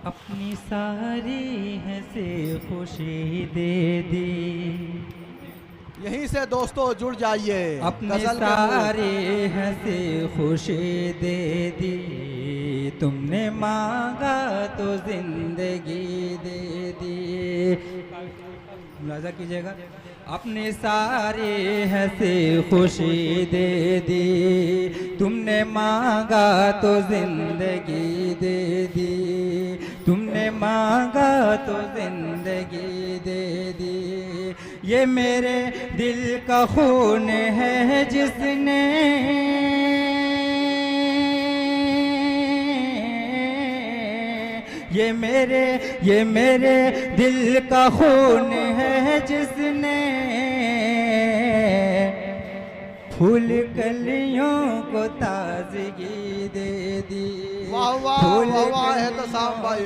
अपनी सारी हंसी खुशी दे दी। यहीं से दोस्तों जुड़ जाइए। अपनी सारी हंसी खुशी दे दी। तुमने मांगा तो जिंदगी दे दी। मुलाजा कीजिएगा। अपनी सारी हंसी खुशी दे दी। तुमने मांगा तो जिंदगी दे दी। तुमने मांगा तो जिंदगी दे दी। ये मेरे दिल का खून है जिसने ये मेरे दिल का खून है जिसने फूल कलियों को ताजगी दे दी। वाह वाह वाह वाह है तो साहब भाई।